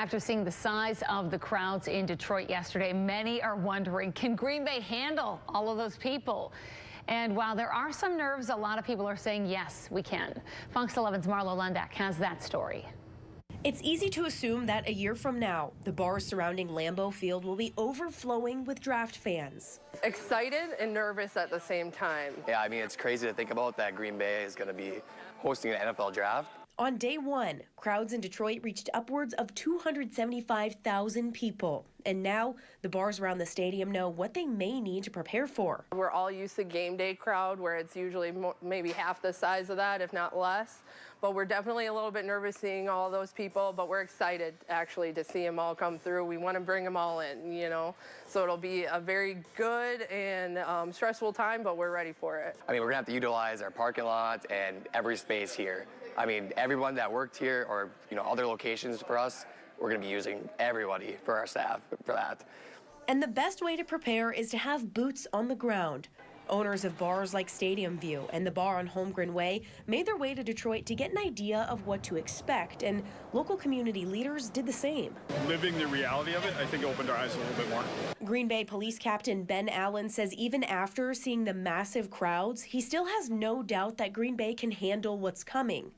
After seeing the size of the crowds in Detroit yesterday, many are wondering, can Green Bay handle all of those people? And while there are some nerves, a lot of people are saying, yes, we can. Fox 11's Marlo Lundak has that story. It's easy to assume that a year from now, the bars surrounding Lambeau Field will be overflowing with draft fans. Excited and nervous at the same time. Yeah, I mean, it's crazy to think about that Green Bay is going to be hosting an NFL draft. On day one, crowds in Detroit reached upwards of 275,000 people. And now the bars around the stadium know what they may need to prepare for. We're all used to game day crowd where it's usually maybe half the size of that, if not less. But we're definitely a little bit nervous seeing all those people, but we're excited actually to see them all come through. We want to bring them all in, you know. So it'll be a very good and stressful time, but we're ready for it. I mean, we're going to have to utilize our parking lot and every space here. I mean, everyone that worked here or, you know, other locations for us, we're going to be using everybody for our staff for that. And the best way to prepare is to have boots on the ground. Owners of bars like Stadium View and the bar on Holmgren Way made their way to Detroit to get an idea of what to expect, and local community leaders did the same. Living the reality of it, I think, opened our eyes a little bit more. Green Bay Police Captain Ben Allen says even after seeing the massive crowds, he still has no doubt that Green Bay can handle what's coming.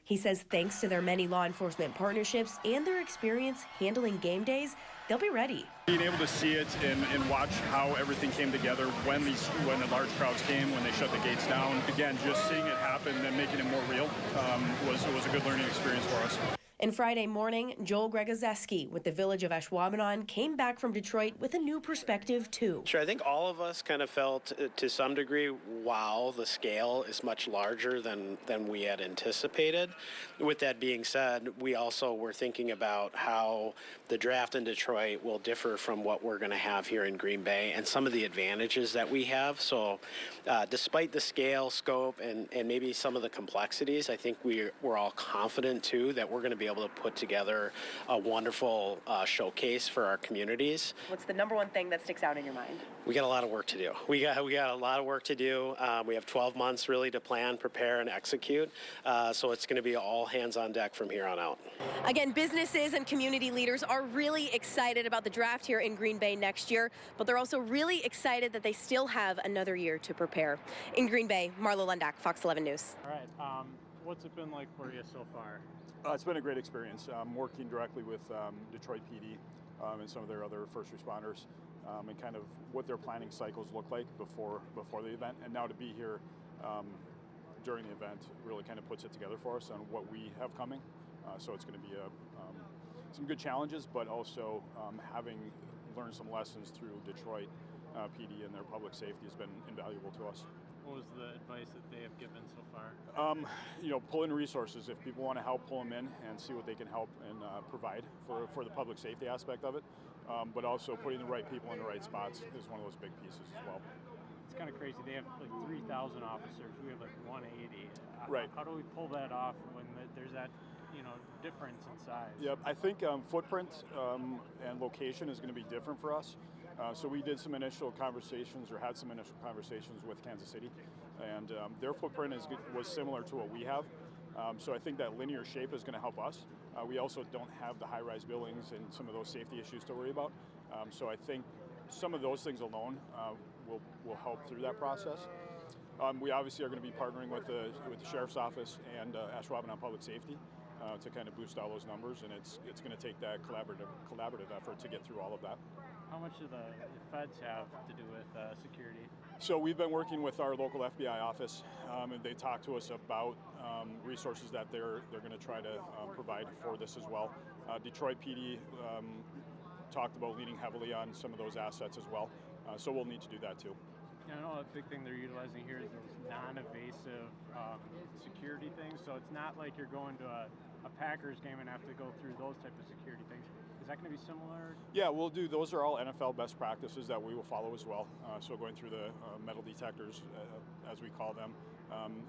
He says thanks to their many law enforcement partnerships and their experience handling game days, they'll be ready. Being able to see it and watch how everything came together when the large crowds came, when they shut the gates down. Again, just seeing it happen and making it more real was a good learning experience for us. And Friday morning, Joel Gregozeski with the village of Ashwaubenon came back from Detroit with a new perspective, too. Sure, I think all of us kind of felt, to some degree, wow, the scale is much larger than we had anticipated. With that being said, we also were thinking about how the draft in Detroit will differ from what we're going to have here in Green Bay and some of the advantages that we have. So despite the scale, scope, and maybe some of the complexities, I think we're all confident, too, that we're going to be able to put together a wonderful showcase for our communities. What's the number one thing that sticks out in your mind? We got a lot of work to do. We got a lot of work to do. We have 12 months really to plan, prepare, and execute. So it's going to be all hands on deck from here on out. Again, businesses and community leaders are really excited about the draft here in Green Bay next year, but they're also really excited that they still have another year to prepare. In Green Bay, Marlo Lundak, Fox 11 News. All right. What's it been like for you so far? It's been a great experience. Working directly with Detroit PD and some of their other first responders and kind of what their planning cycles look like before the event. And now to be here during the event really kind of puts it together for us on what we have coming. So it's going to be some good challenges, but also having learned some lessons through Detroit PD and their public safety has been invaluable to us. What was the advice that they have given so far? You know, pull in resources. If people want to help, pull them in and see what they can help and provide for the public safety aspect of it. But also putting the right people in the right spots is one of those big pieces as well. It's kind of crazy. They have like 3,000 officers. We have like 180. Right. How do we pull that off when there's that, you know, difference in size? Yep. I think footprint and location is going to be different for us. So we did some initial conversations, or had some initial conversations with Kansas City, and their footprint was similar to what we have. So I think that linear shape is going to help us. We also don't have the high-rise buildings and some of those safety issues to worry about. So I think some of those things alone will help through that process. We obviously are going to be partnering with the Sheriff's Office and Ashwaubenon Public Safety to kind of boost all those numbers, and it's going to take that collaborative effort to get through all of that. How much do the feds have to do with security? So we've been working with our local FBI office, and they talk to us about resources that they're going to try to provide for this as well. Detroit PD talked about leaning heavily on some of those assets as well, so we'll need to do that too. I know a big thing they're utilizing here is those non-evasive security things. So it's not like you're going to a Packers game and have to go through those type of security things. Is that going to be similar? Yeah, we'll do. Those are all NFL best practices that we will follow as well. So going through the metal detectors, as we call them,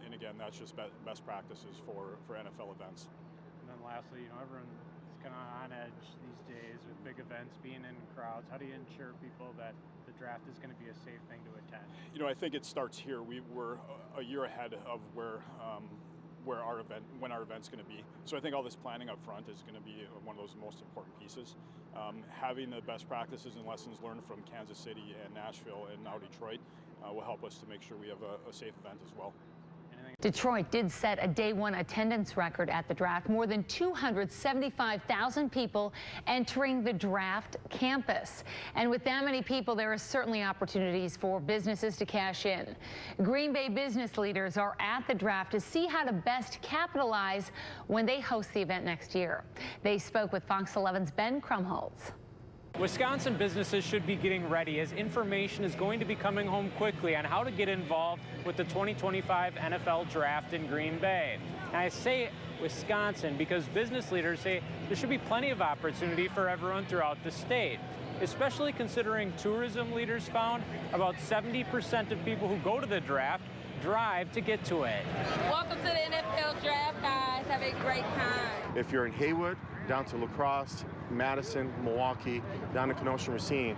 and again, that's just best practices for NFL events. And then lastly, you know, everyone's kind of on edge these days with big events, being in crowds. How do you ensure people that the draft is going to be a safe thing to attend? You know, I think it starts here. We were a year ahead of where when our event's going to be. So I think all this planning up front is going to be one of those most important pieces. Having the best practices and lessons learned from Kansas City and Nashville and now Detroit will help us to make sure we have a safe event as well. Detroit did set a day one attendance record at the draft. More than 275,000 people entering the draft campus. And with that many people, there are certainly opportunities for businesses to cash in. Green Bay business leaders are at the draft to see how to best capitalize when they host the event next year. They spoke with Fox 11's Ben Krumholz. Wisconsin businesses should be getting ready as information is going to be coming home quickly on how to get involved with the 2025 NFL Draft in Green Bay. And I say Wisconsin because business leaders say there should be plenty of opportunity for everyone throughout the state, especially considering tourism leaders found about 70% of people who go to the draft drive to get to it. Welcome to the NFL Draft, guys. Have a great time. If you're in Haywood, down to La Crosse, Madison, Milwaukee, down to Kenosha, Racine,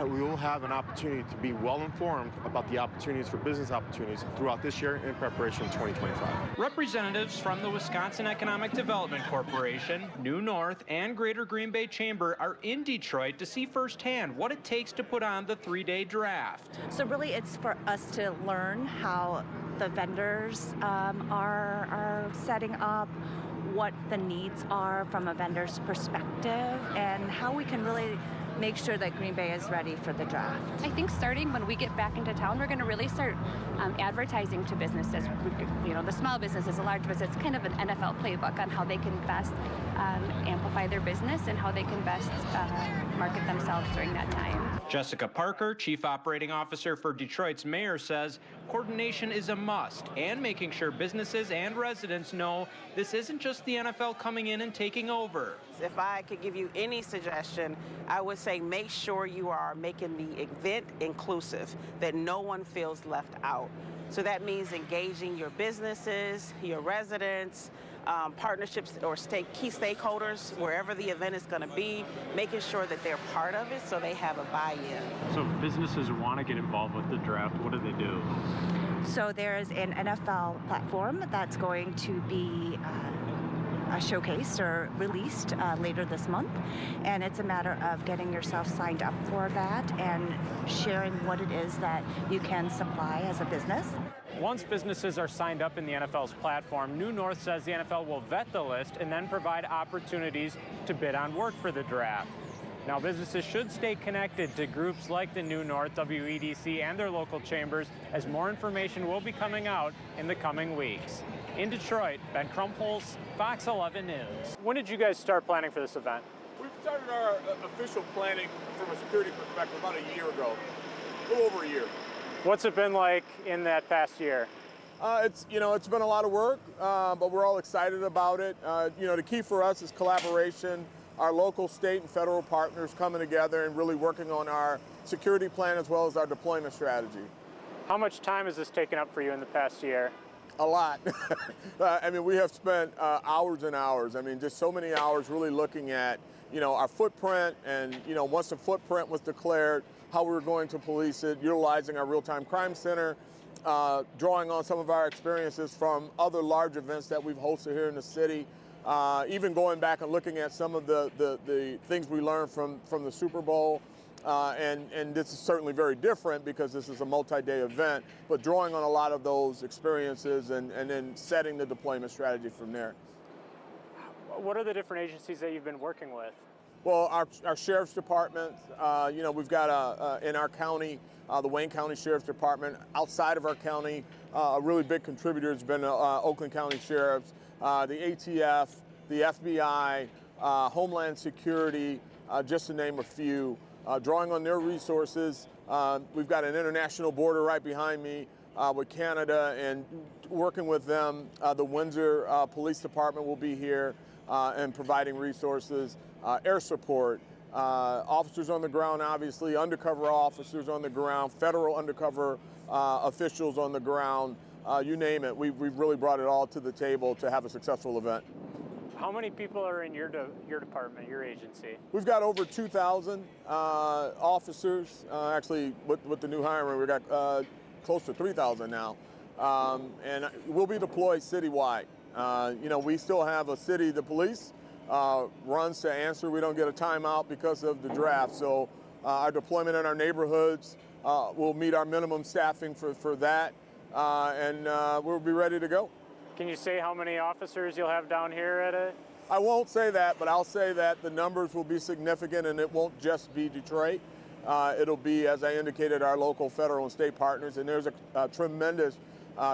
we will have an opportunity to be well informed about the opportunities for business opportunities throughout this year in preparation for 2025. Representatives from the Wisconsin Economic Development Corporation, New North, and Greater Green Bay Chamber are in Detroit to see firsthand what it takes to put on the three-day draft. So really it's for us to learn how the vendors are setting up, what the needs are from a vendor's perspective, and how we can really make sure that Green Bay is ready for the draft. I think starting when we get back into town, we're going to really start advertising to businesses, the small businesses, the large businesses, kind of an NFL playbook on how they can best amplify their business and how they can best market themselves during that time. Jessica Parker, Chief Operating Officer for Detroit's mayor, says coordination is a must, and making sure businesses and residents know this isn't just the NFL coming in and taking over. If I could give you any suggestion, I would say make sure you are making the event inclusive, that no one feels left out. So that means engaging your businesses, your residents, partnerships or key stakeholders, wherever the event is going to be, making sure that they're part of it so they have a buy-in. So if businesses want to get involved with the draft, what do they do? So there's an NFL platform that's going to be showcased or released later this month, and it's a matter of getting yourself signed up for that and sharing what it is that you can supply as a business. Once businesses are signed up in the NFL's platform, New North says the NFL will vet the list and then provide opportunities to bid on work for the draft. Now, businesses should stay connected to groups like the New North, WEDC, and their local chambers, as more information will be coming out in the coming weeks. In Detroit, Ben Krumholz, Fox 11 News. When did you guys start planning for this event? We've started our official planning from a security perspective about a year ago, a little over a year. What's it been like in that past year? It's been a lot of work, but we're all excited about it. The key for us is collaboration. Our local, state, and federal partners coming together and really working on our security plan as well as our deployment strategy. How much time has this taken up for you in the past year? A lot. We have spent hours and hours. Just so many hours really looking at, our footprint and, once the footprint was declared, how we were going to police it, utilizing our real-time crime center, drawing on some of our experiences from other large events that we've hosted here in the city, even going back and looking at some of the things we learned from the Super Bowl. And this is certainly very different because this is a multi-day event, but drawing on a lot of those experiences and then setting the deployment strategy from there. What are the different agencies that you've been working with? Well, our Sheriff's Department, we've got in our county, the Wayne County Sheriff's Department. Outside of our county, a really big contributor has been Oakland County Sheriffs, the ATF, the FBI, Homeland Security, just to name a few. Drawing on their resources. We've got an international border right behind me with Canada, and working with them. The Windsor Police Department will be here and providing resources, air support, officers on the ground, obviously, undercover officers on the ground, federal undercover officials on the ground, you name it. We've really brought it all to the table to have a successful event. How many people are in your department, your agency? We've got over 2,000 officers. Actually, with the new hiring, we've got close to 3,000 now. And we'll be deployed citywide. You know, we still have a city, the police runs to answer. We don't get a timeout because of the draft. So our deployment in our neighborhoods will meet our minimum staffing for that, and we'll be ready to go. Can you say how many officers you'll have down here at it? I won't say that, but I'll say that the numbers will be significant, and it won't just be Detroit. It'll be, as I indicated, our local federal and state partners, and there's a tremendous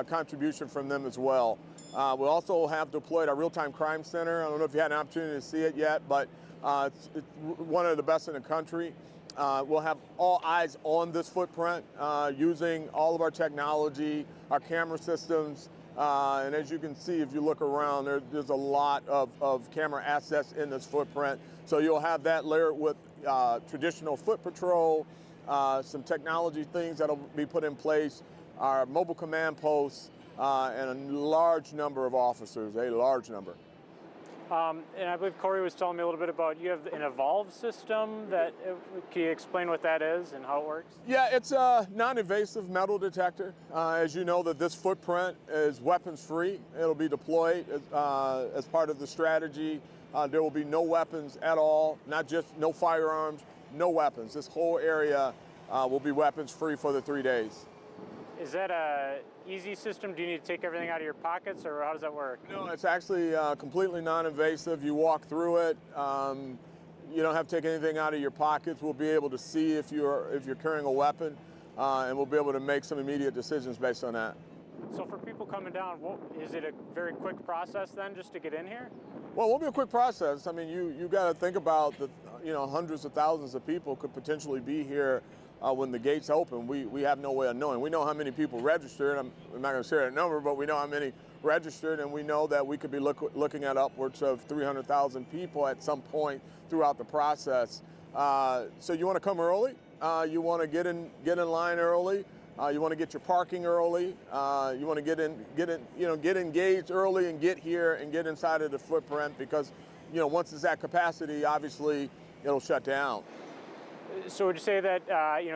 contribution from them as well. We also have deployed our real-time crime center. I don't know if you had an opportunity to see it yet, but it's one of the best in the country. We'll have all eyes on this footprint using all of our technology, our camera systems, and as you can see, if you look around, there's a lot of camera assets in this footprint. So you'll have that layered with traditional foot patrol, some technology things that'll be put in place, our mobile command posts, and a large number of officers, a large number. And I believe Corey was telling me a little bit about, you have an Evolve system. Can you explain what that is and how it works? Yeah, it's a non-invasive metal detector. As you know, that this footprint is weapons-free. It'll be deployed as part of the strategy. There will be no weapons at all, not just no firearms, no weapons. This whole area will be weapons-free for the 3 days. Is that a easy system? Do you need to take everything out of your pockets, or how does that work? No, it's actually completely non-invasive. You walk through it. You don't have to take anything out of your pockets. We'll be able to see if you're carrying a weapon, and we'll be able to make some immediate decisions based on that. So for people coming down, is it a very quick process then, just to get in here? Well, it won't be a quick process. I mean, you got to think about the, hundreds of thousands of people could potentially be here when the gates open. We have no way of knowing. We know how many people registered. I'm not going to share that number, but we know how many registered, and we know that we could be looking at upwards of 300,000 people at some point throughout the process. So you want to come early. You want to get in line early. You want to get your parking early. You want to get engaged early and get here and get inside of the footprint, because once it's at capacity, obviously it'll shut down. So would you say that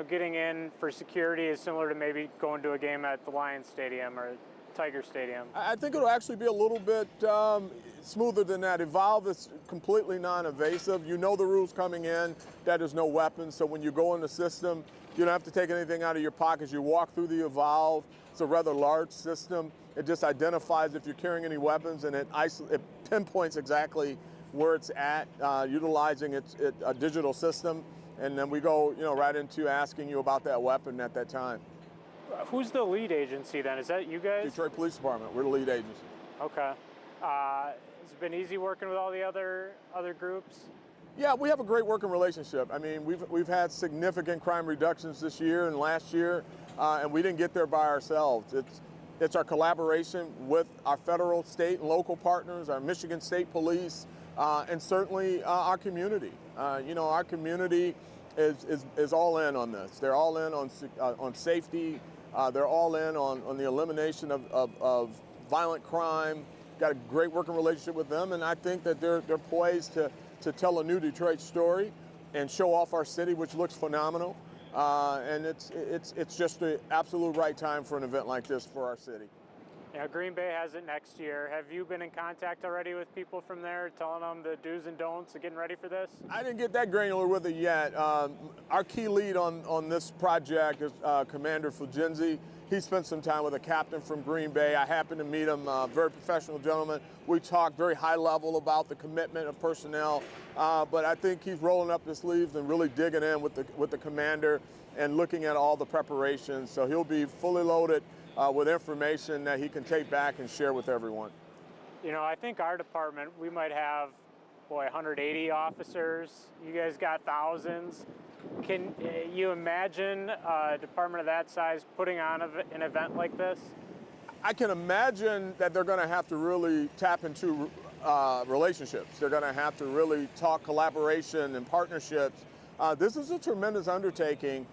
getting in for security is similar to maybe going to a game at the Lions Stadium or Tiger Stadium? I think it'll actually be a little bit smoother than that. Evolve is completely non-invasive. You know the rules coming in, that there's no weapons. So when you go in the system, you don't have to take anything out of your pockets. You walk through the Evolve. It's a rather large system. It just identifies if you're carrying any weapons, and it pinpoints exactly where it's at, utilizing a digital system. And then we go, right into asking you about that weapon at that time. Who's the lead agency then? Is that you guys? Detroit Police Department. We're the lead agency. Okay. Has it been easy working with all the other groups? Yeah, we have a great working relationship. I mean, we've had significant crime reductions this year and last year, and we didn't get there by ourselves. It's our collaboration with our federal, state, and local partners, our Michigan State Police, and certainly our community. Our community is all in on this. They're all in on safety. They're all in on the elimination of violent crime. Got a great working relationship with them, and I think that they're poised to tell a new Detroit story and show off our city, which looks phenomenal. And it's just the absolute right time for an event like this for our city. Greenbay has it next year. Have you been in contact already with people from there, telling them the do's and don'ts of getting ready for this? I didn't get that granular with it yet. Our key lead on this project is Commander Fulgenzi. He spent some time with a captain from Green Bay. I happened to meet him, very professional gentleman. We talked very high level about the commitment of personnel, but I think he's rolling up his sleeves and really digging in with the commander and looking at all the preparations. So he'll be fully loaded with information that he can take back and share with everyone. I think our department, we might have, 180 officers. You guys got thousands. Can you imagine a department of that size putting on an event like this? I can imagine that they're going to have to really tap into relationships. They're going to have to really talk collaboration and partnerships. This is a tremendous undertaking.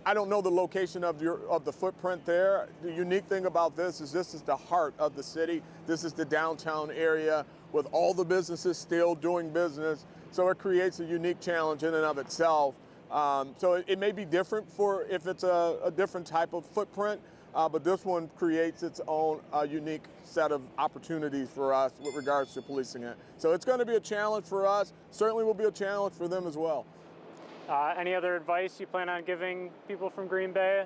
I don't know the location of the footprint there. The unique thing about this is the heart of the city. This is the downtown area with all the businesses still doing business. So it creates a unique challenge in and of itself. So it may be different if it's a different type of footprint, but this one creates its own unique set of opportunities for us with regards to policing it. So it's going to be a challenge for us. Certainly will be a challenge for them as well. Any other advice you plan on giving people from Green Bay?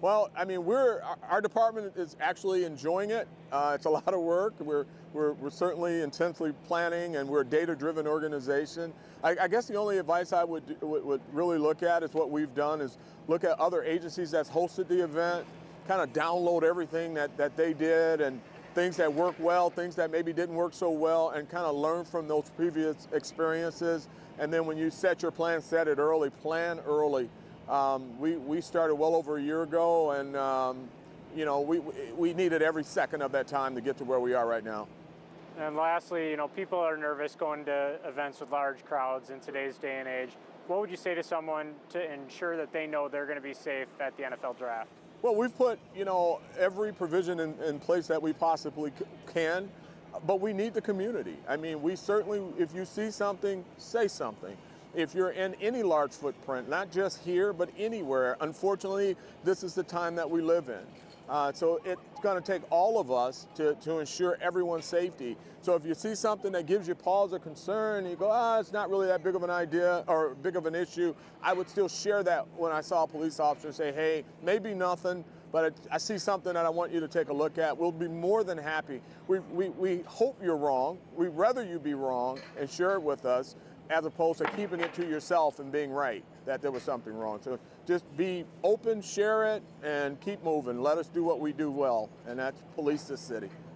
Well, I mean, our department is actually enjoying it. It's a lot of work. We're certainly intensely planning, and we're a data-driven organization. I guess the only advice I would really look at is what we've done is look at other agencies that's hosted the event, kind of download everything that they did and things that work well, things that maybe didn't work so well, and kind of learn from those previous experiences. And then when you set your plan, set it early, plan early. We started well over a year ago, and you know, we needed every second of that time to get to where we are right now. And lastly, you know, people are nervous going to events with large crowds in today's day and age. What would you say to someone to ensure that they know they're going to be safe at the NFL draft? Well, we've put, you know, every provision in place that we possibly can, but we need the community. I mean, we certainly, if you see something, say something. If you're in any large footprint, not just here, but anywhere, unfortunately, this is the time that we live in. So it's going to take all of us to ensure everyone's safety. So if you see something that gives you pause or concern, you go, it's not really that big of an idea or big of an issue, I would still share that when I saw a police officer say, hey, maybe nothing, but I see something that I want you to take a look at. We'll be more than happy. We hope you're wrong. We'd rather you be wrong and share it with us, as opposed to keeping it to yourself and being right that there was something wrong. So just be open, share it, and keep moving. Let us do what we do well, and that's police this city.